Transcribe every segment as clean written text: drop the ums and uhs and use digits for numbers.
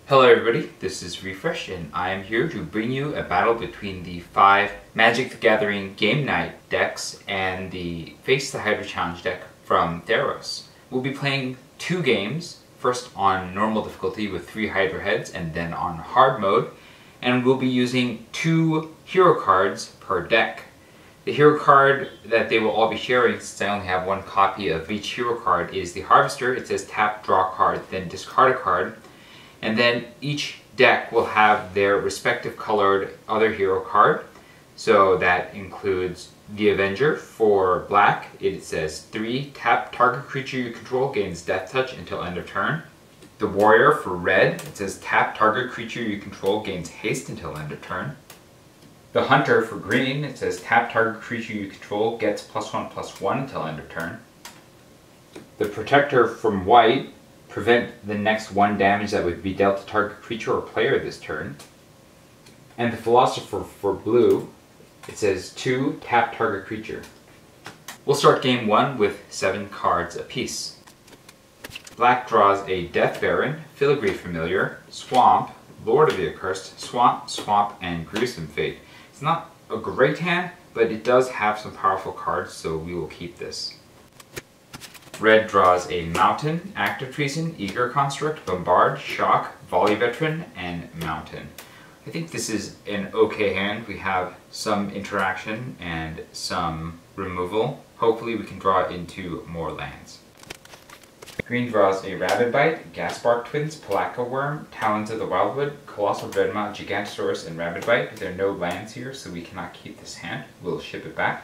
Hello everybody, this is Refresh and I am here to bring you a battle between the 5 Magic the Gathering Game Night decks and the Face the Hydra challenge deck from Theros. We'll be playing 2 games, first on normal difficulty with 3 Hydra heads and then on hard mode, and we'll be using 2 hero cards per deck. The hero card that they will all be sharing, since I only have 1 copy of each hero card, is the Harvester. It says tap, draw a card, then discard a card. And then each deck will have their respective colored other hero card. So that includes the Avenger for black. It says 3, tap, target creature you control gains death touch until end of turn. The Warrior for red, it says tap, target creature you control gains haste until end of turn. The Hunter for green, it says tap, target creature you control gets +1/+1 until end of turn. The Protector from white, prevent the next 1 damage that would be dealt to target creature or player this turn. And the Philosopher for blue, it says 2, tap target creature. We'll start game 1 with 7 cards apiece. Black draws a Death Baron, Filigree Familiar, Swamp, Lord of the Accursed, Swamp, and Gruesome Fate. It's not a great hand, but it does have some powerful cards, so we will keep this. Red draws a Mountain, Active Treason, Eager Construct, Bombard, Shock, Volley Veteran, and Mountain. I think this is an okay hand. We have some interaction and some removal. Hopefully we can draw into more lands. Green draws a Rabid Bite, Gasbark Twins, Palaka Worm, Talons of the Wildwood, Colossal Dreadmount, Gigantosaurus, and Rabid Bite. There are no lands here, so we cannot keep this hand. We'll ship it back.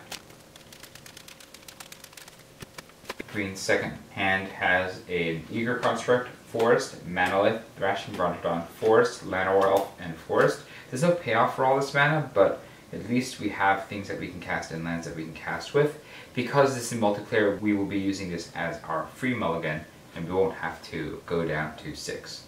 Green's second hand has an Eager Construct, Forest, Manalith, Thrashing Brontodon, Forest, Llanowar Elf, and Forest. There's no payoff for all this mana, but at least we have things that we can cast and lands that we can cast with. Because this is multiplayer, we will be using this as our free mulligan, and we won't have to go down to 6.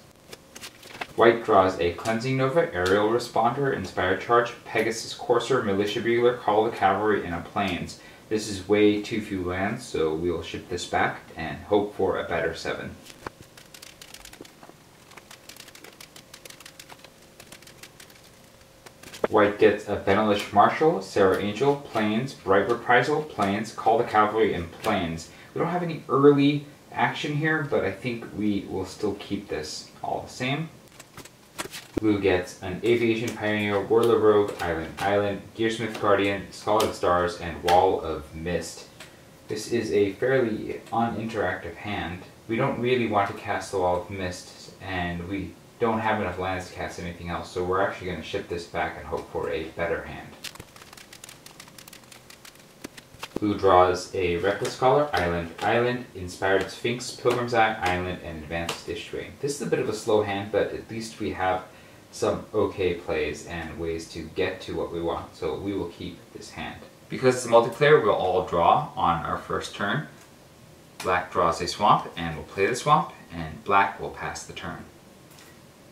White draws a Cleansing Nova, Aerial Responder, Inspired Charge, Pegasus Courser, Militia Bugler, Call of the Cavalry, and a Plains. This is way too few lands, so we will ship this back and hope for a better 7. White gets a Benelish Marshal, Sarah Angel, Plains, Bright Reprisal, Plains, Call the Cavalry, and Plains. We don't have any early action here, but I think we will still keep this all the same. Blue gets an Aviation Pioneer, Warlord Rogue, Island, Gearsmith Guardian, Scholar of Stars, and Wall of Mist. This is a fairly uninteractive hand. We don't really want to cast the Wall of Mist, and we don't have enough lands to cast anything else, so we're actually going to ship this back and hope for a better hand. Blue draws a Reckless Scholar, Island, Inspired Sphinx, Pilgrim's Eye, Island, and Advanced Dish Train. This is a bit of a slow hand, but at least we have some okay plays and ways to get to what we want, so we will keep this hand. Because it's a multiplayer, we'll all draw on our first turn. Black draws a Swamp, and we'll play the Swamp, and Black will pass the turn.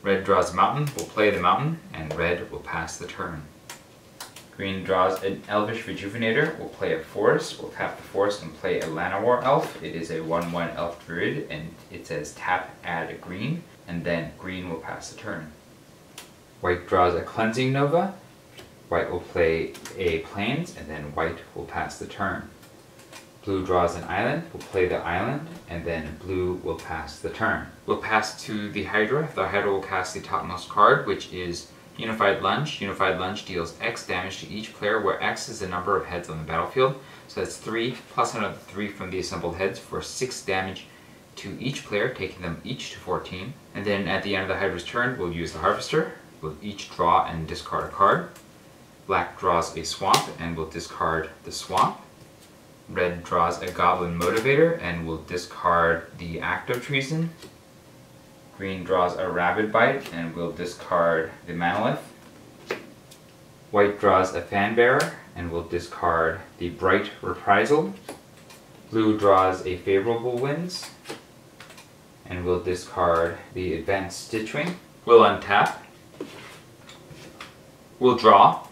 Red draws a Mountain, we'll play the Mountain, and Red will pass the turn. Green draws an Elvish Rejuvenator, we'll play a Forest, we'll tap the Forest and play a Llanowar Elf. It is a 1/1 Elf Druid, and it says tap, add a green, and then Green will pass the turn. White draws a Cleansing Nova, White will play a Plains, and then White will pass the turn. Blue draws an Island, we'll play the Island, and then Blue will pass the turn. We'll pass to the Hydra. The Hydra will cast the topmost card, which is Unified Lunge. Unified Lunge deals X damage to each player, where X is the number of heads on the battlefield. So that's 3, plus another 3 from the assembled heads for 6 damage to each player, taking them each to 14. And then at the end of the Hydra's turn, we'll use the Harvester. We'll each draw and discard a card. Black draws a Swamp, and we'll discard the Swamp. Red draws a Goblin Motivator, and will discard the Active Treason. Green draws a Rabid Bite, and will discard the Manalith. White draws a Fanbearer, and will discard the Bright Reprisal. Blue draws a Favorable Winds, and will discard the Advanced Stitchwing. We'll untap. We'll draw.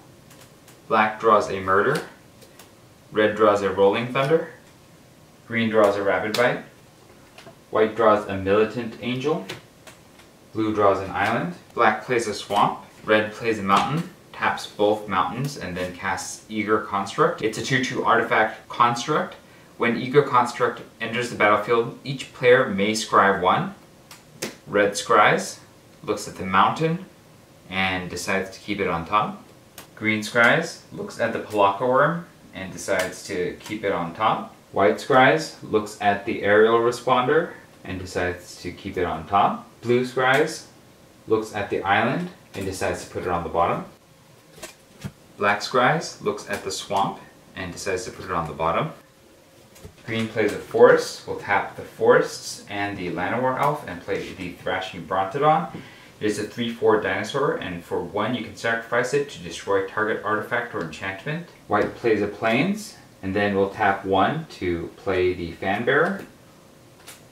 Black draws a Murder. Red draws a Rolling Thunder. Green draws a Rabid Bite. White draws a Militant Angel. Blue draws an island. Black plays a swamp. Red plays a mountain, taps both mountains, and then casts Eager Construct. It's a 2/2 artifact construct. When Eager Construct enters the battlefield, each player may scry one. Red scries, looks at the mountain, and decides to keep it on top. Green scries, looks at the Palaka worm, and decides to keep it on top. White scries, looks at the aerial responder, and decides to keep it on top. Blue scries, looks at the island, and decides to put it on the bottom. Black scries, looks at the swamp, and decides to put it on the bottom. Green plays a forest, will tap the forests and the Llanowar elf and play the Thrashing Brontodon. It is a 3/4 dinosaur, and for 1 you can sacrifice it to destroy target artifact or enchantment. White plays a plains, and then will tap 1 to play the Fanbearer.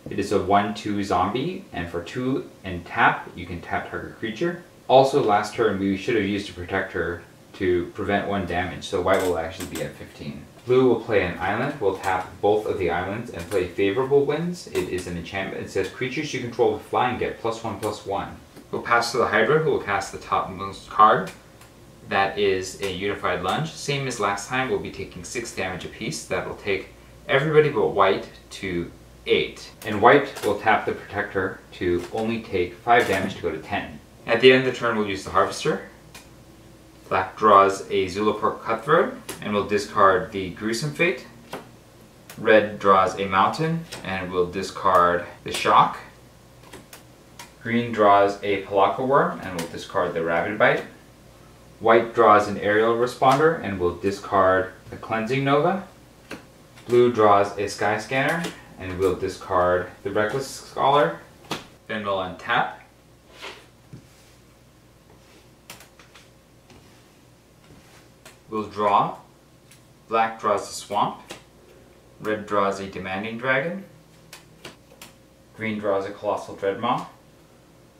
It is a 1/2 zombie, and for 2 and tap, you can tap target creature. Also, last turn we should have used a protector to prevent 1 damage, so white will actually be at 15. Blue will play an island, will tap both of the islands and play Favorable Winds. It is an enchantment. It says creatures you control with flying get +1/+1. We'll pass to the Hydra, who will cast the topmost card. That is a Unified Lunge. Same as last time, we'll be taking 6 damage apiece. That will take everybody but white to 8. And white will tap the protector to only take 5 damage to go to 10. At the end of the turn, we'll use the Harvester. Black draws a Zulaport Cutthroat and will discard the Gruesome Fate. Red draws a Mountain and will discard the Shock. Green draws a Palaka Worm and will discard the Rabid Bite. White draws an Aerial Responder and will discard the Cleansing Nova. Blue draws a Sky Scanner and will discard the Reckless Scholar. Then we'll untap. We'll draw. Black draws a Swamp. Red draws a Demanding Dragon. Green draws a Colossal Dreadmaw.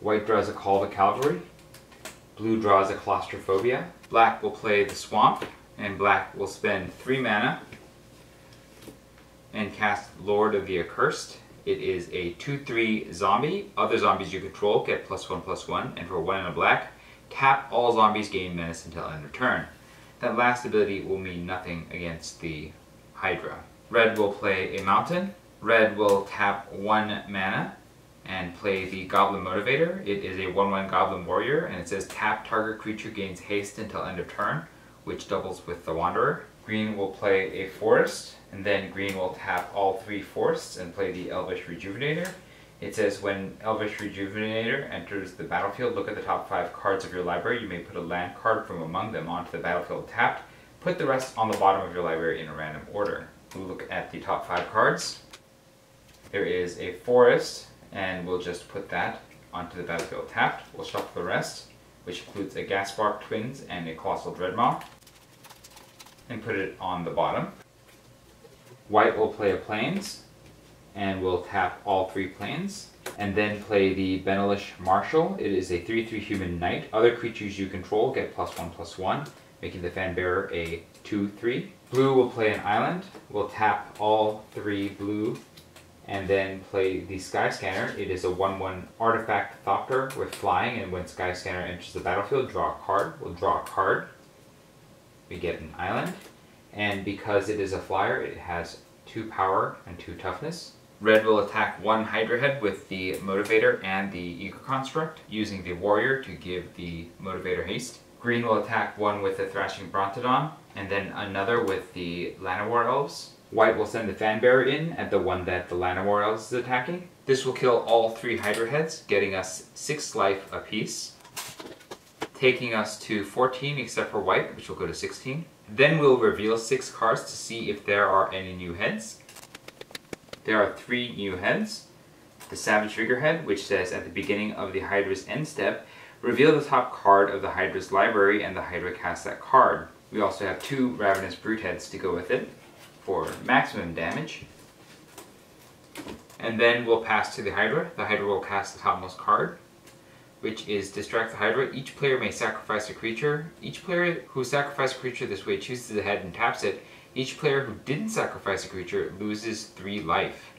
White draws a Call to Calvary. Blue draws a Claustrophobia. Black will play the Swamp, and black will spend 3 mana and cast Lord of the Accursed. It is a 2/3 zombie. Other zombies you control get +1/+1, and for 1 and a black, tap all zombies, gain menace until end of turn. That last ability will mean nothing against the Hydra. Red will play a Mountain. Red will tap 1 mana and play the Goblin Motivator. It is a 1/1 Goblin Warrior, and it says tap target creature gains haste until end of turn, which doubles with the Wanderer. Green will play a Forest, and then green will tap all 3 forests and play the Elvish Rejuvenator. It says when Elvish Rejuvenator enters the battlefield, look at the top 5 cards of your library. You may put a land card from among them onto the battlefield tapped. Put the rest on the bottom of your library in a random order. We'll look at the top 5 cards. There is a Forest, and we'll just put that onto the battlefield tapped. We'll shuffle the rest, which includes a Gasbark Twins and a Colossal Dreadmaw, and put it on the bottom. White will play a Plains, and we'll tap all 3 planes, and then play the Benelish Marshal. It is a 3/3 human knight. Other creatures you control get +1/+1, making the Fanbearer a 2/3. Blue will play an island. We'll tap all 3 blue, and then play the Sky Scanner. It is a 1/1 artifact Thopter with flying, and when Sky Scanner enters the battlefield, draw a card. We'll draw a card. We get an island, and because it is a flyer, it has 2 power and 2 toughness. Red will attack 1 Hydra Head with the Motivator and the Eager Construct, using the Warrior to give the Motivator haste. Green will attack 1 with the Thrashing Brontodon, and then another with the Llanowar Elves. White will send the Fanbearer in at the one that the Llanowar Elves is attacking. This will kill all 3 Hydra Heads, getting us 6 life apiece, taking us to 14 except for white, which will go to 16. Then we'll reveal 6 cards to see if there are any new heads. There are 3 new heads. The Savage Figurehead, which says at the beginning of the Hydra's end step, reveal the top card of the Hydra's library and the Hydra casts that card. We also have 2 Ravenous Brute heads to go with it for maximum damage. And then we'll pass to the Hydra. The Hydra will cast the topmost card, which is Distract the Hydra. Each player may sacrifice a creature. Each player who sacrificed a creature this way chooses a head and taps it. Each player who didn't sacrifice a creature loses 3 life.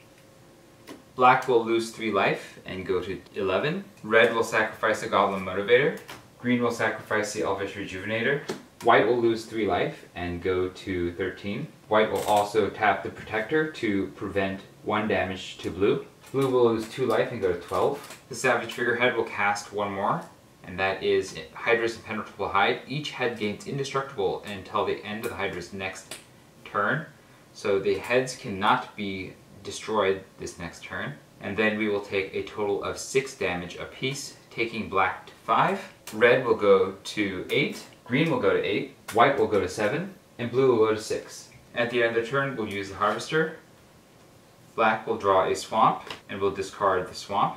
Black will lose 3 life and go to 11. Red will sacrifice the Goblin Motivator. Green will sacrifice the Elvish Rejuvenator. White will lose 3 life and go to 13. White will also tap the Protector to prevent 1 damage to blue. Blue will lose 2 life and go to 12. The Savage Figurehead will cast 1 more, and that is Hydra's Impenetrable Hide. Each head gains indestructible until the end of the Hydra's next turn, so the heads cannot be destroyed this next turn. And then we will take a total of 6 damage apiece, taking black to 5. Red will go to 8, green will go to 8, white will go to 7, and blue will go to 6. At the end of the turn, we'll use the Harvester. Black will draw a Swamp and will discard the Swamp.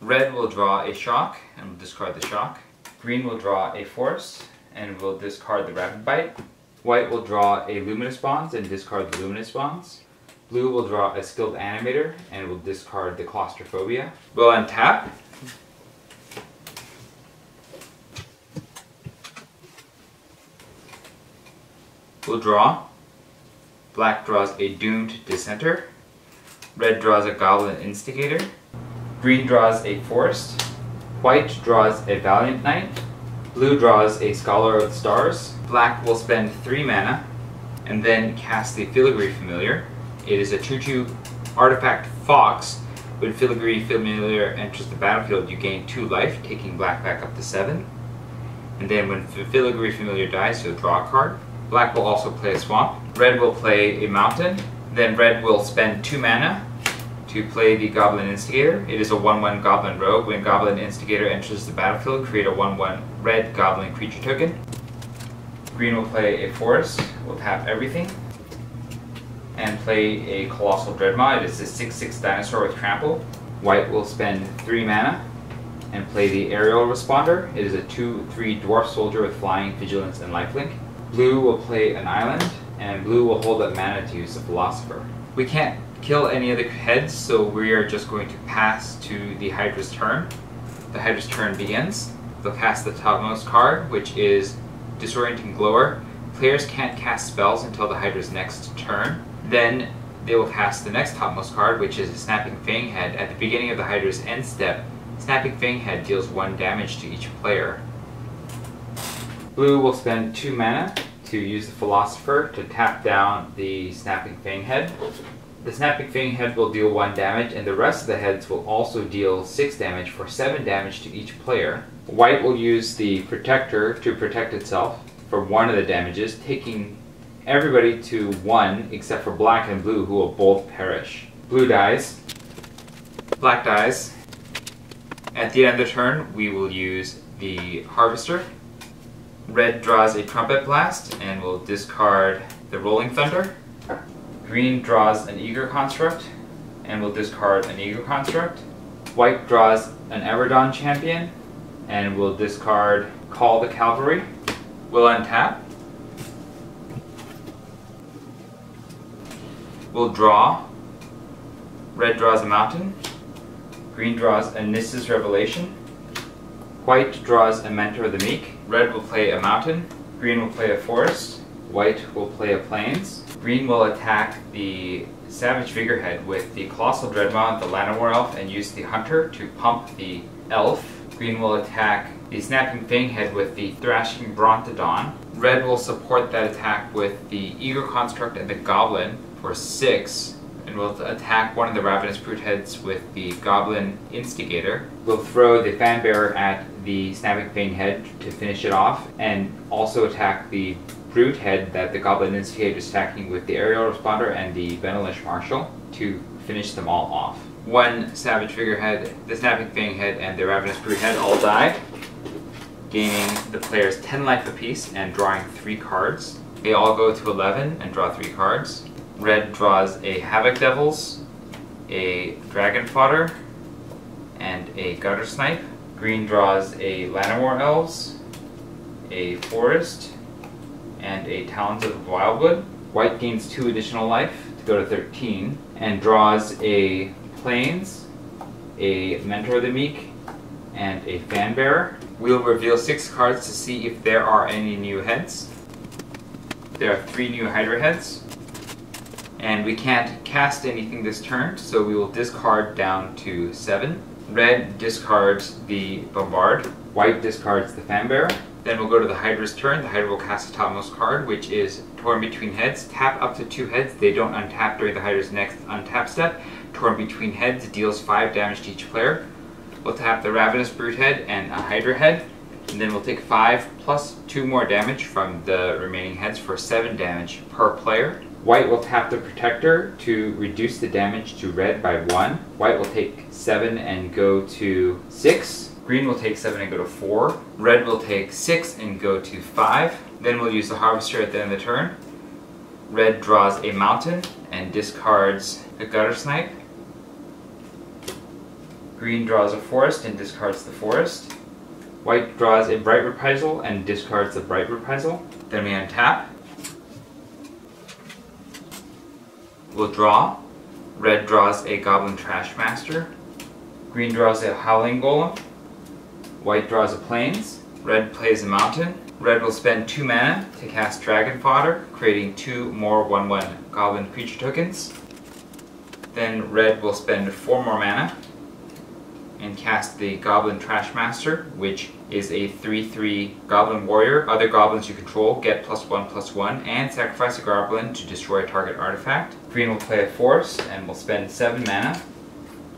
Red will draw a Shock and will discard the Shock. Green will draw a Force and will discard the Rapid Bite. White will draw a Luminous Bonds and discard the Luminous Bonds. Blue will draw a Skilled Animator and will discard the Claustrophobia. We'll untap. We'll draw. Black draws a Doomed Dissenter. Red draws a Goblin Instigator. Green draws a Forest. White draws a Valiant Knight. Blue draws a Scholar of the Stars. Black will spend 3 mana and then cast the Filigree Familiar. It is a 2/2 artifact Fox. When Filigree Familiar enters the battlefield, you gain 2 life, taking black back up to 7. And then when Filigree Familiar dies, you'll draw a card. Black will also play a Swamp. Red will play a Mountain. Then red will spend 2 mana to play the Goblin Instigator. It is a 1/1 Goblin Rogue. When Goblin Instigator enters the battlefield, create a 1/1 red Goblin creature token. Green will play a Forest, will tap everything, and play a Colossal Dreadmaw. It is a 6/6 dinosaur with trample. White will spend 3 mana and play the Aerial Responder. It is a 2/3 dwarf soldier with flying, vigilance, and lifelink. Blue will play an island, and blue will hold up mana to use the Philosopher. We can't kill any of the heads, so we are just going to pass to the Hydra's turn. The Hydra's turn begins. They'll cast the topmost card, which is Disorienting Glower. Players can't cast spells until the Hydra's next turn. Then they will cast the next topmost card, which is a Snapping Fanghead. At the beginning of the Hydra's end step, Snapping Fanghead deals 1 damage to each player. Blue will spend 2 mana to use the Philosopher to tap down the Snapping Fanghead. The Snapping Fanghead will deal 1 damage, and the rest of the heads will also deal 6 damage for 7 damage to each player. White will use the Protector to protect itself for 1 of the damages, taking everybody to 1 except for black and blue, who will both perish. Blue dies. Black dies. At the end of the turn, we will use the Harvester. Red draws a Trumpet Blast and will discard the Rolling Thunder. Green draws an Eager Construct and will discard an Eager Construct. White draws an Everdon Champion and will discard Call the Cavalry. We'll untap. We'll draw. Red draws a Mountain. Green draws a Nissa's Revelation. White draws a Mentor of the Meek. Red will play a Mountain. Green will play a Forest. White will play a Plains. Green will attack the Savage Figurehead with the Colossal Dreadmaw, the Llanowar Elf, and use the Hunter to pump the Elf. Green will attack the Snapping Fanghead with the Thrashing Brontodon. Red will support that attack with the Eager Construct and the Goblin for 6, and will attack one of the Ravenous Brute Heads with the Goblin Instigator. We'll throw the Fanbearer at the Snapping Fanghead to finish it off, and also attack the Brute Head that the Goblin Instigator is attacking with the Aerial Responder and the Benelish Marshal to finish them all off. 1 Savage Figurehead, the Snapping Fanghead, and the Ravenous Brute Head all die, gaining the players 10 life apiece and drawing 3 cards. They all go to 11 and draw 3 cards. Red draws a Havoc Devils, a Dragon Fodder, and a Gutter Snipe. Green draws a Llanowar Elves, a Forest, and a Talons of Wildwood. White gains 2 additional life to go to 13, and draws a Plains, a Mentor of the Meek, and a Fanbearer. We'll reveal 6 cards to see if there are any new heads. There are 3 new Hydra heads. And we can't cast anything this turn, so we will discard down to 7. Red discards the Bombard. White discards the Fanbearer. Then we'll go to the Hydra's turn. The Hydra will cast the topmost card, which is Torn Between Heads. Tap up to 2 heads. They don't untap during the Hydra's next untap step. Torn Between Heads deals 5 damage to each player. We'll tap the Ravenous Brute head and a Hydra head. And then we'll take 5 plus 2 more damage from the remaining heads for 7 damage per player. White will tap the Protector to reduce the damage to red by 1. White will take 7 and go to 6. Green will take 7 and go to 4. Red will take 6 and go to 5. Then we'll use the Harvester at the end of the turn. Red draws a Mountain and discards a Gutter Snipe. Green draws a Forest and discards the Forest. White draws a Bright Reprisal and discards the Bright Reprisal. Then we untap. We'll draw. Red draws a Goblin Trash Master. Green draws a Howling Golem. White draws a Plains. Red plays a Mountain. Red will spend 2 mana to cast Dragon Fodder, creating 2 more 1/1 Goblin creature tokens. Then red will spend 4 more mana and cast the Goblin Trash Master, which is a 3/3 Goblin Warrior. Other goblins you control get +1/+1 and sacrifice a goblin to destroy a target artifact. Green will play a Forest and will spend 7 mana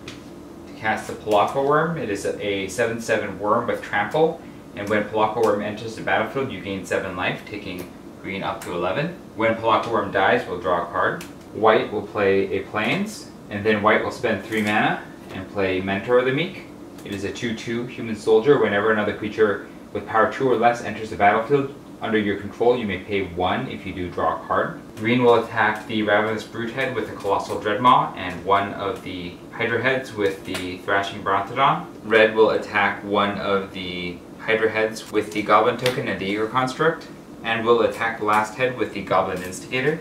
to cast the Palaka Worm. It is a 7/7 worm with trample, and when Palaka Worm enters the battlefield you gain 7 life, taking green up to 11. When Palaka Worm dies, we'll draw a card. White will play a Plains, and then white will spend 3 mana and play Mentor of the Meek. It is a 2/2 human soldier. Whenever another creature with power 2 or less enters the battlefield under your control, you may pay 1 if you do draw a card. Green will attack the Ravenous Brute head with the Colossal Dreadmaw and one of the Hydra heads with the Thrashing Brontodon. Red will attack one of the Hydra heads with the Goblin token and the Eager Construct, and will attack the last head with the Goblin Instigator.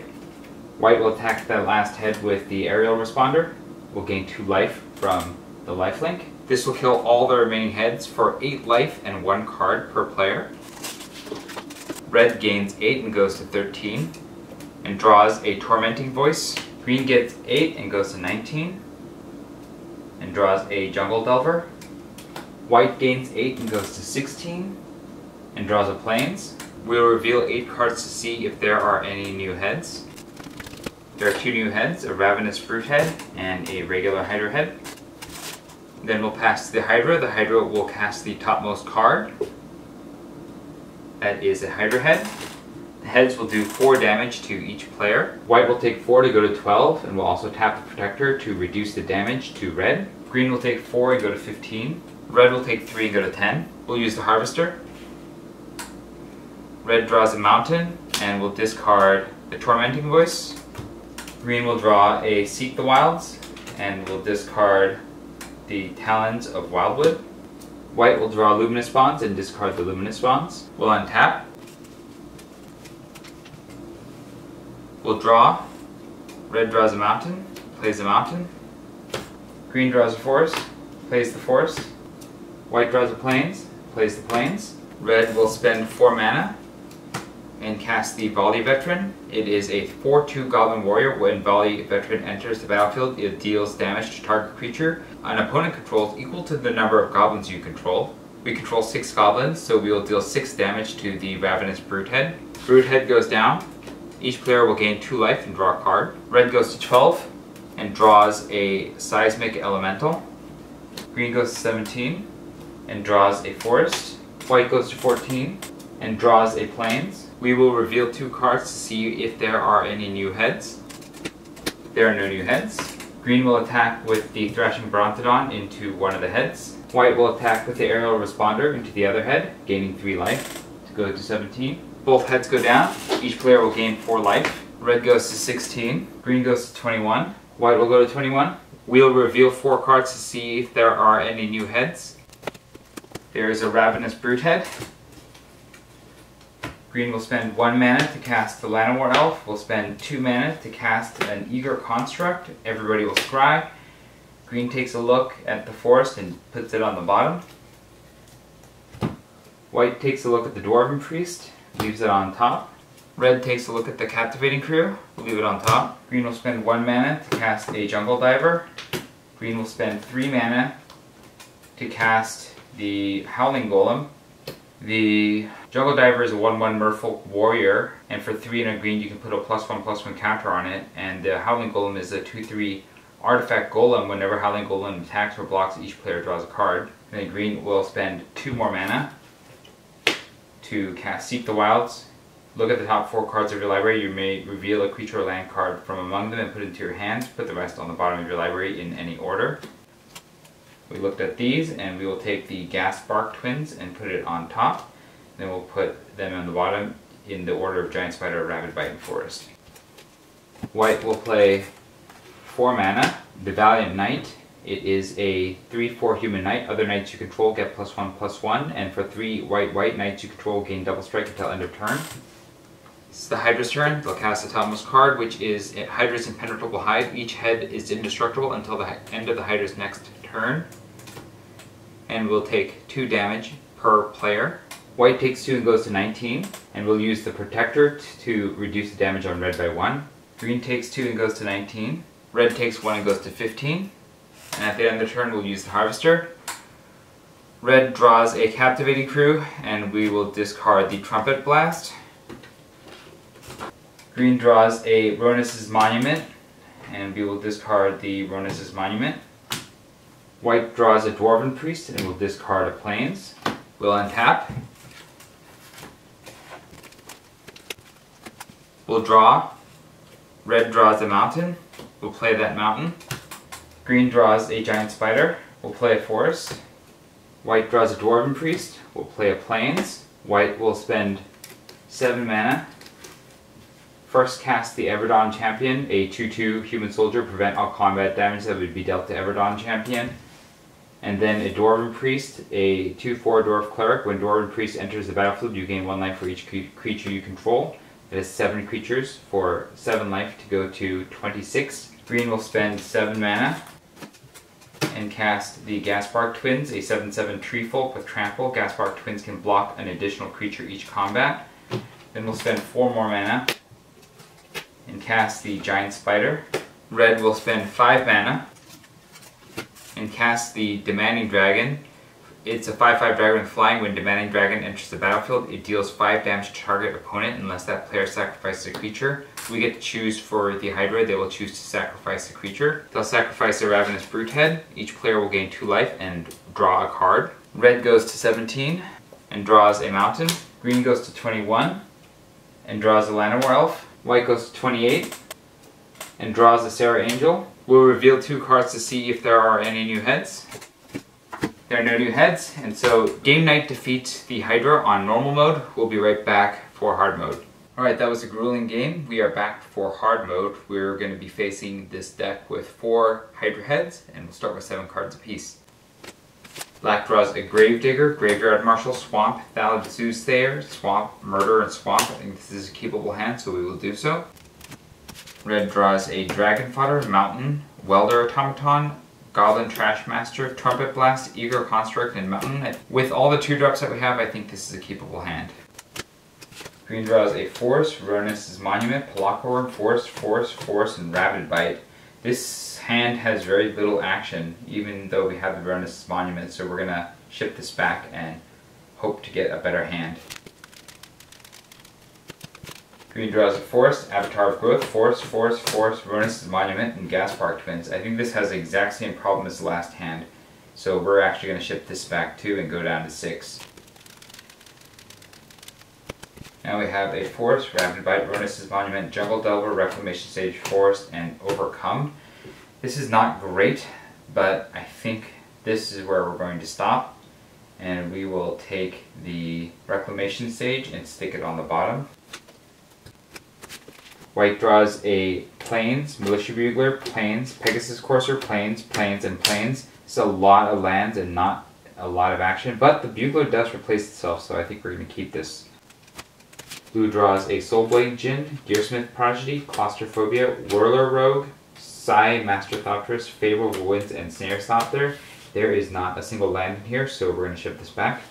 White will attack the last head with the Aerial Responder. Will gain 2 life from the lifelink. This will kill all the remaining heads for 8 life and 1 card per player. Red gains 8 and goes to 13 and draws a Tormenting Voice. Green gets 8 and goes to 19 and draws a Jungle Delver. White gains 8 and goes to 16 and draws a Plains. We'll reveal 8 cards to see if there are any new heads. There are 2 new heads, a Ravenous Brute head and a regular Hydra head. Then we'll pass to the Hydra. The Hydra will cast the topmost card. That is a Hydra head. The heads will do 4 damage to each player. White will take 4 to go to 12 and will also tap the Protector to reduce the damage to red. Green will take 4 and go to 15. Red will take 3 and go to 10. We'll use the Harvester. Red draws a Mountain and will discard the Tormenting Voice. Green will draw a Seek the Wilds and will discard the Talons of Wildwood. White will draw Luminous Bonds and discard the Luminous Bonds. We'll untap. We'll draw. Red draws a Mountain, plays the Mountain. Green draws a Forest, plays the Forest. White draws a Plains, plays the Plains. Red will spend 4 mana and cast the Volley Veteran. It is a 4/2 Goblin Warrior. When Volley Veteran enters the battlefield, it deals damage to target creature an opponent controls equal to the number of goblins you control. We control 6 goblins, so we will deal 6 damage to the Ravenous Brute head. Brute head goes down. Each player will gain 2 life and draw a card. Red goes to 12 and draws a Seismic Elemental. Green goes to 17 and draws a Forest. White goes to 14 and draws a Plains. We will reveal 2 cards to see if there are any new heads. There are no new heads. Green will attack with the Thrashing Brontodon into one of the heads. White will attack with the Aerial Responder into the other head, gaining 3 life to go to 17. Both heads go down. Each player will gain 4 life. Red goes to 16. Green goes to 21. White will go to 21. We'll reveal 4 cards to see if there are any new heads. There is a Ravenous Brute head. Green will spend 1 mana to cast the Llanowar Elf. We'll spend 2 mana to cast an Eager Construct. Everybody will scry. Green takes a look at the Forest and puts it on the bottom. White takes a look at the Dwarven Priest, leaves it on top. Red takes a look at the Captivating Crew. We'll leave it on top. Green will spend 1 mana to cast a Jungle Diver. Green will spend 3 mana to cast the Howling Golem. The Jungle Diver is a 1/1 Merfolk Warrior, and for 3 and a green you can put a +1/+1 counter on it, and the Howling Golem is a 2/3 Artifact Golem. Whenever Howling Golem attacks or blocks, each player draws a card. And then green will spend 2 more mana to cast Seek the Wilds. Look at the top 4 cards of your library. You may reveal a creature or land card from among them and put it into your hands. Put the rest on the bottom of your library in any order. We looked at these, and we will take the Gasbark Twins and put it on top. Then we'll put them on the bottom in the order of Giant Spider, Rabid Bite, and Forest. White will play 4 mana, the Valiant Knight. It is a 3/4 human knight. Other knights you control get +1/+1, and for 3 white knights you control gain double strike until end of turn. This is the Hydra's turn. They'll cast a topmost card, which is Hydra's Impenetrable Hide. Each head is indestructible until the end of the Hydra's next turn. And we'll take 2 damage per player. White takes 2 and goes to 19, and we'll use the Protector to reduce the damage on red by 1. Green takes 2 and goes to 19. Red takes 1 and goes to 15. And at the end of the turn we'll use the Harvester. Red draws a Captivating Crew, and we will discard the Trumpet Blast. Green draws a Ronus' Monument, and we will discard the Ronus' Monument. White draws a Dwarven Priest, and we'll discard a Plains. We'll untap. We'll draw. Red draws a Mountain. We'll play that Mountain. Green draws a Giant Spider. We'll play a Forest. White draws a Dwarven Priest. We'll play a Plains. White will spend 7 mana. First cast the Everdon Champion, a 2/2 human soldier, prevent all combat damage that would be dealt to Everdon Champion. And then a Dwarven Priest, a 2/4 Dwarf Cleric. When Dwarven Priest enters the battlefield, you gain 1 life for each creature you control. It has 7 creatures for 7 life to go to 26. Green will spend 7 mana and cast the Gasbark Twins, a 7/7 Treefolk with Trample. Gasbark Twins can block an additional creature each combat. Then we'll spend 4 more mana and cast the Giant Spider. Red will spend 5 mana and cast the Demanding Dragon. It's a 5/5 dragon with flying. When Demanding Dragon enters the battlefield, it deals 5 damage to target opponent unless that player sacrifices a creature. We get to choose for the Hydra. They will choose to sacrifice a creature. They'll sacrifice a Ravenous Brute Head. Each player will gain 2 life and draw a card. Red goes to 17 and draws a Mountain. Green goes to 21 and draws a Llanowar Elf. White goes to 28 and draws a Sarah Angel. We'll reveal 2 cards to see if there are any new heads. There are no new heads, and so Game Night defeats the Hydra on normal mode. We'll be right back for hard mode. Alright, that was a grueling game. We are back for hard mode. We're going to be facing this deck with 4 Hydra heads, and we'll start with 7 cards apiece. Black draws a Gravedigger, Graveyard Marshal, Swamp, Thallid Soothsayer, Swamp, Murder, and Swamp. I think this is a keepable hand, so we will do so. Red draws a Dragon Fodder, Mountain, Welder Automaton, Goblin Trashmaster, Trumpet Blast, Eager Construct, and Mountain. With all the 2-drops that we have, I think this is a keepable hand. Green draws a Forest, Ronus' Monument, Pelakor, Forest, and Rabid Bite. This hand has very little action, even though we have the Ronus' Monument, so we're going to ship this back and hope to get a better hand. Green draws a Forest, Avatar of Growth, Forest, Ronus' Monument, and Gasbark Twins. I think this has the exact same problem as the last hand, so we're actually going to ship this back too and go down to 6. Now we have a Forest, Rabid Bite, Ronus' Monument, Jungle Delver, Reclamation Sage, Forest, and Overcome. This is not great, but I think this is where we're going to stop, and we will take the Reclamation Sage and stick it on the bottom. White draws a Plains, Militia Bugler, Plains, Pegasus Courser, Plains, and Plains. It's a lot of lands and not a lot of action, but the Bugler does replace itself, so I think we're going to keep this. Blue draws a Soulblade Djinn, Gearsmith Prodigy, Claustrophobia, Whirler Rogue, Psy, Master Thopterus, Favorable Winds, and Snare Stopper. There is not a single land in here, so we're going to ship this back.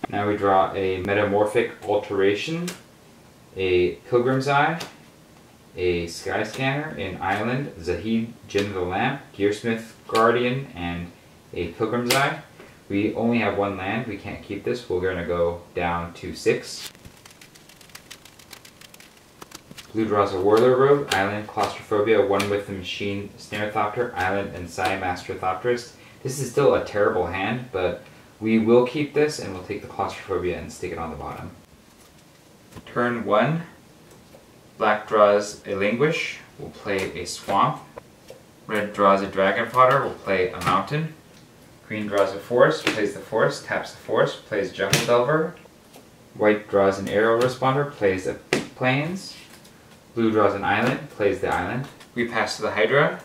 Now we draw a Metamorphic Alteration, a Pilgrim's Eye, a Sky Scanner, an Island, Zahid, Gin of the Lamp, Gearsmith, Guardian, and a Pilgrim's Eye. We only have one land, we can't keep this, we're going to go down to 6. Blue draws a Whirler Road, Island, Claustrophobia, one with the Machine, Snarethopter, Island, and Master Thopterist. This is still a terrible hand, but we will keep this and we'll take the Claustrophobia and stick it on the bottom. Turn 1, black draws a Languish, we'll play a Swamp. Red draws a Dragon Fodder, we'll play a Mountain. Green draws a Forest, plays the Forest, taps the Forest, plays Jungle Delver. White draws an Aerial Responder, plays the Plains. Blue draws an Island, plays the Island. We pass to the Hydra.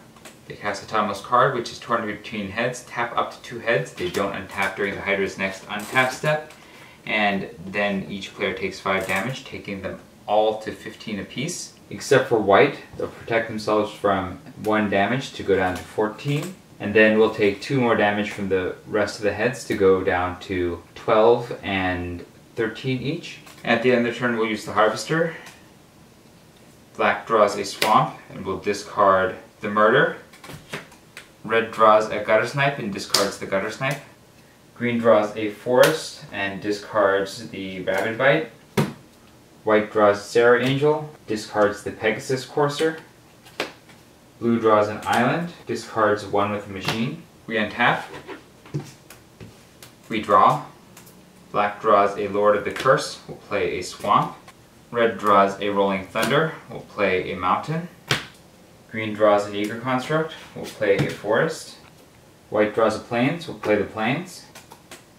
They cast a Topmost card, which is torn between heads. Tap up to 2 heads. They don't untap during the Hydra's next untap step. And then each player takes 5 damage, taking them all to 15 apiece. Except for white, they'll protect themselves from 1 damage to go down to 14. And then we'll take 2 more damage from the rest of the heads to go down to 12 and 13 each. At the end of the turn, we'll use the Harvester. Black draws a Swamp and will discard the Murder. Red draws a Gutter Snipe and discards the Gutter Snipe. Green draws a Forest and discards the Rabid Bite. White draws Sarah Angel, discards the Pegasus Courser. Blue draws an Island, discards one with a Machine. We untap. We draw. Black draws a Lord of the Curse, we'll play a Swamp. Red draws a Rolling Thunder, we'll play a Mountain. Green draws an Eager Construct, we'll play a Forest. White draws a Plains, we'll play the Plains.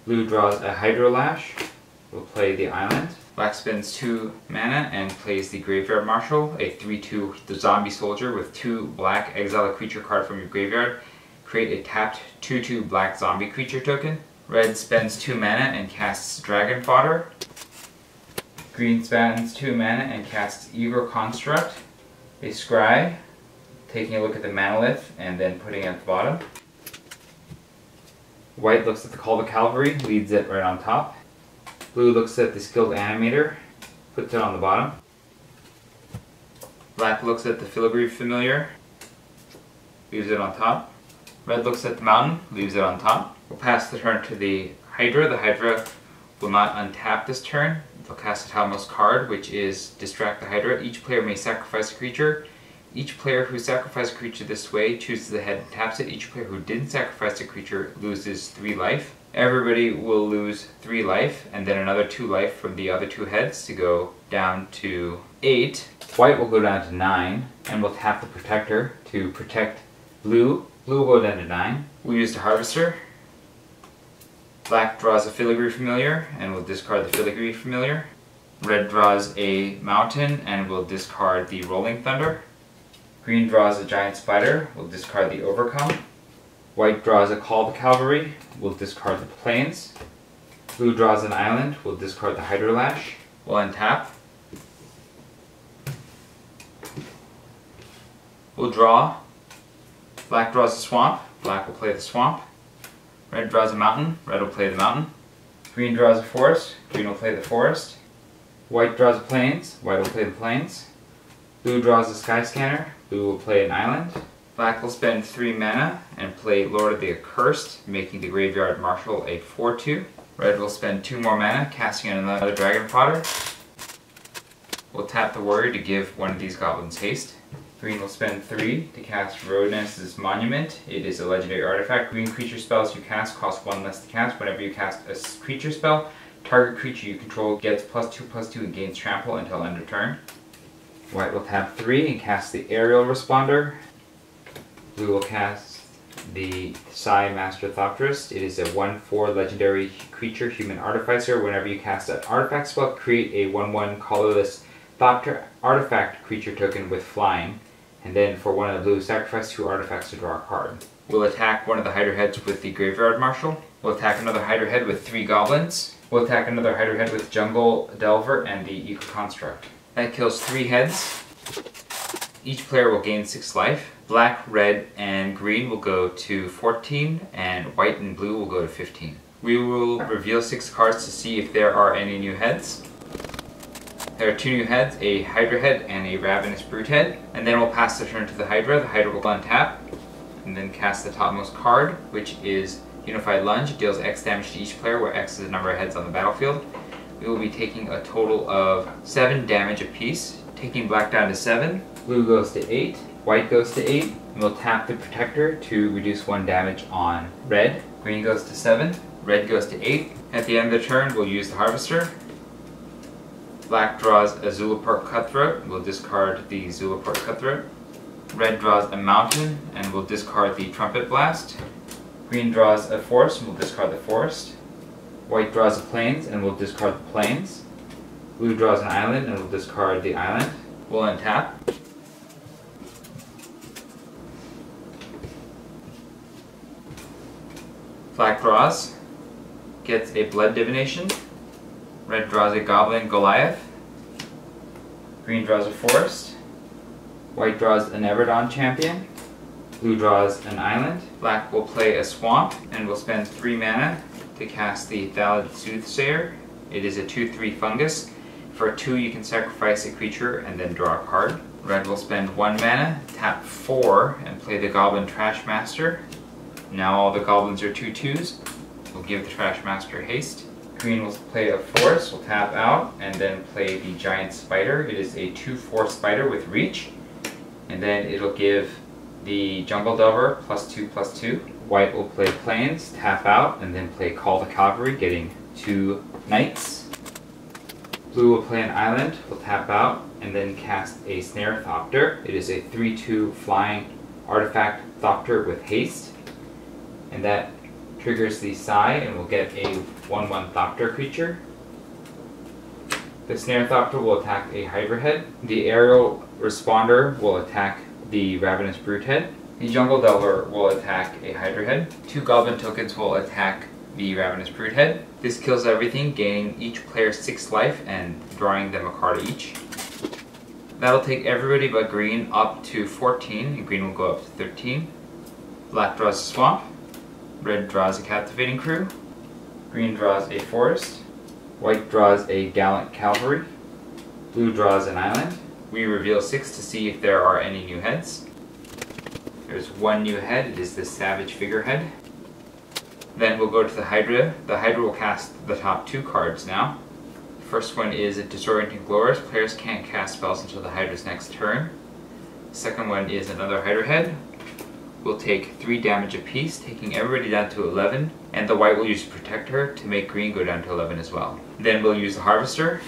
Blue draws a Hydrolash, we'll play the Island. Black spends 2 mana and plays the Graveyard Marshal, a 3/2 zombie soldier with 2 black. Exile a creature card from your graveyard. Create a tapped 2/2 black zombie creature token. Red spends 2 mana and casts Dragon Fodder. Green spends 2 mana and casts Eager Construct, a Scry, taking a look at the Manolith and then putting it at the bottom. White looks at the Call to Cavalry, leads it right on top. Blue looks at the Skilled Animator, puts it on the bottom. Black looks at the Filigree Familiar, leaves it on top. Red looks at the Mountain, leaves it on top. We'll pass the turn to the Hydra. The Hydra will not untap this turn. They'll cast a Topmost card, which is Distract the Hydra. Each player may sacrifice a creature. Each player who sacrificed a creature this way chooses the head and taps it. Each player who didn't sacrifice a creature loses 3 life. Everybody will lose 3 life, and then another 2 life from the other 2 heads to go down to 8. White will go down to 9, and we'll tap the Protector to protect Blue. Blue will go down to 9. We'll use the Harvester. Black draws a Filigree Familiar, and will discard the Filigree Familiar. Red draws a Mountain, and will discard the Rolling Thunder. Green draws a Giant Spider, will discard the Overcome. White draws a Call to Cavalry, will discard the Plains. Blue draws an Island, will discard the Hydrolash. We'll untap. We'll draw. Black draws a Swamp, black will play the Swamp. Red draws a Mountain, red will play the Mountain. Green draws a Forest, green will play the Forest. White draws a Plains, white will play the Plains. Blue draws a Sky Scanner, blue will play an Island. Black will spend 3 mana and play Lord of the Accursed, making the Graveyard Marshal a 4/2. Red will spend 2 more mana, casting another Dragon Fodder. We'll tap the Warrior to give one of these goblins haste. Green will spend 3 to cast Rodness's Monument. It is a legendary artifact. Green creature spells you cast cost 1 less to cast. Whenever you cast a creature spell, target creature you control gets +2/+2 and gains trample until end of turn. White will tap 3 and cast the Aerial Responder. Blue will cast the Master Thopterist. It is a 1/4 legendary creature, human artificer. Whenever you cast an artifact spell, create a 1/1 colorless Thopter artifact creature token with flying. And then for one of the blue, sacrifice 2 artifacts to draw a card. We'll attack one of the Hydra heads with the Graveyard Marshal. We'll attack another Hydra head with 3 goblins. We'll attack another Hydra head with Jungle Delver and the Eco Construct. That kills 3 heads. Each player will gain 6 life. Black, red, and green will go to 14, and white and blue will go to 15. We will reveal 6 cards to see if there are any new heads. There are 2 new heads, a Hydra head and a Ravenous Brute head. And then we'll pass the turn to the Hydra. The Hydra will untap and then cast the topmost card, which is Unified Lunge. It deals X damage to each player, where X is the number of heads on the battlefield. We will be taking a total of 7 damage apiece, taking black down to 7. Blue goes to 8, white goes to 8, and we'll tap the Protector to reduce 1 damage on red. Green goes to 7, red goes to 8. At the end of the turn, we'll use the Harvester. Black draws a Zulaport Cutthroat. We'll discard the Zulaport Cutthroat. Red draws a Mountain, and we'll discard the Trumpet Blast. Green draws a Forest, and we'll discard the Forest. White draws a Plains, and we'll discard the Plains. Blue draws an Island, and we'll discard the Island. We'll untap. Black draws, gets a Blood Divination. Red draws a Goblin Goliath. Green draws a Forest. White draws an Everdon Champion. Blue draws an Island. Black will play a Swamp and will spend 3 mana to cast the Thallid Soothsayer. It is a 2/3 fungus. For 2 you can sacrifice a creature and then draw a card. Red will spend 1 mana, tap 4, and play the Goblin Trashmaster. Now all the goblins are 2/2s. We'll give the Trashmaster haste. Green will play a Forest, will tap out, and then play the Giant Spider. It is a 2/4 spider with reach. And then it'll give the Jungle Delver +2/+2. White will play Plains, tap out, and then play Call the Cavalry, getting 2 Knights. Blue will play an Island, will tap out, and then cast a Snare Thopter. It is a 3/2 flying artifact Thopter with haste. And that triggers the Sigh, and we'll get a 1/1 Thopter creature. The Snare Thopter will attack a Hydra head. The Aerial Responder will attack the Ravenous Brute head. The Jungle Delver will attack a Hydra head. 2 Goblin tokens will attack the Ravenous Brute head. This kills everything, gaining each player 6 life and drawing them a card each. That'll take everybody but green up to 14, and green will go up to 13. Black draws a Swamp. Red draws a Captivating Crew. Green draws a Forest. White draws a Gallant Cavalry. Blue draws an Island. We reveal 6 to see if there are any new heads. There's 1 new head, it is the Savage Figurehead. Then we'll go to the Hydra. The Hydra will cast the top 2 cards now. The first one is a Disorienting Glores. Players can't cast spells until the Hydra's next turn. The second one is another Hydra head. We'll take 3 damage apiece, taking everybody down to 11, and the white will use Protector to make green go down to 11 as well. Then we'll use the Harvester.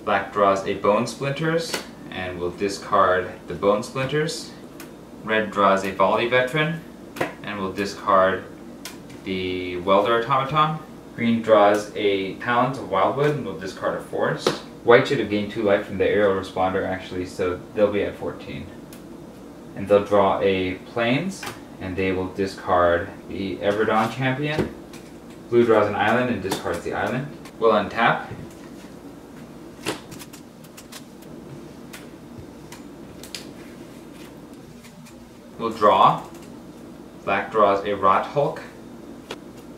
Black draws a Bone Splinters, and we'll discard the Bone Splinters. Red draws a Volley Veteran, and we'll discard the Welder Automaton. Green draws a Talent of Wildwood, and we'll discard a Forest. White should have gained 2 life from the Aerial Responder actually, so they'll be at 14. And they'll draw a Plains, and they will discard the Everdon Champion. Blue draws an Island and discards the Island. We'll untap. We'll draw. Black draws a Rot Hulk.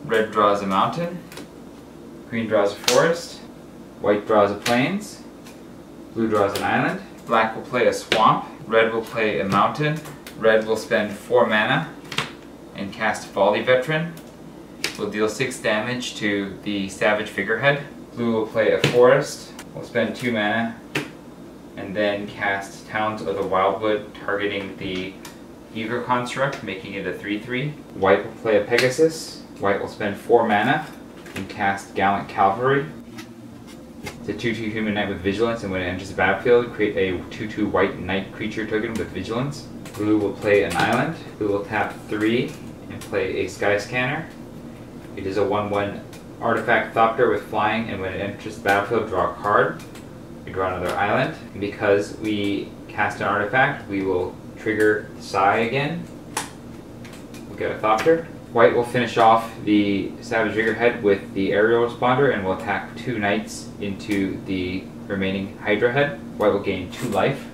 Red draws a Mountain. Green draws a Forest. White draws a Plains. Blue draws an Island. Black will play a Swamp. Red will play a Mountain. Red will spend 4 mana and cast Volley Veteran. We'll deal 6 damage to the Savage Figurehead. Blue will play a Forest. We'll spend 2 mana and then cast Talent of the Wildwood, targeting the Eager Construct, making it a 3/3. White will play a Pegasus. White will spend 4 mana and cast Gallant Cavalry. It's a 2/2 human knight with vigilance, and when it enters the battlefield, create a 2/2 white knight creature token with vigilance. Blue will play an Island. Blue will tap 3 and play a Sky Scanner. It is a 1/1 artifact Thopter with flying, and when it enters the battlefield, draw a card. We draw another Island. And because we cast an artifact, we will trigger Sigh again. We'll get a Thopter. White will finish off the Savage Figurehead with the Aerial Responder, and will attack 2 knights into the remaining Hydra head. White will gain 2 life.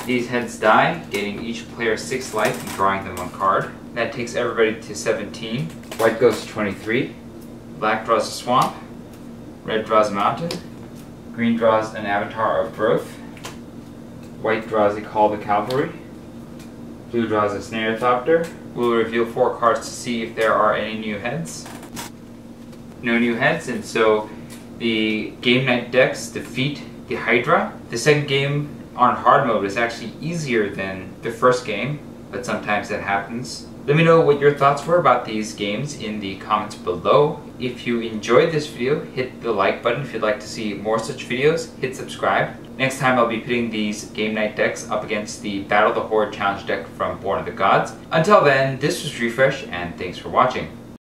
These heads die, gaining each player 6 life and drawing them 1 card. That takes everybody to 17. White goes to 23. Black draws a swamp, red draws a mountain, green draws an avatar of growth, white draws a call to cavalry, blue draws a snare thopter. We'll reveal 4 cards to see if there are any new heads. No new heads, and so the game night decks defeat the Hydra. The second game on hard mode is actually easier than the first game, but sometimes that happens. Let me know what your thoughts were about these games in the comments below. If you enjoyed this video, hit the like button. If you'd like to see more such videos, hit subscribe. Next time I'll be pitting these game night decks up against the Battle the Horde challenge deck from Born of the Gods. Until then, this was Refresh, and thanks for watching.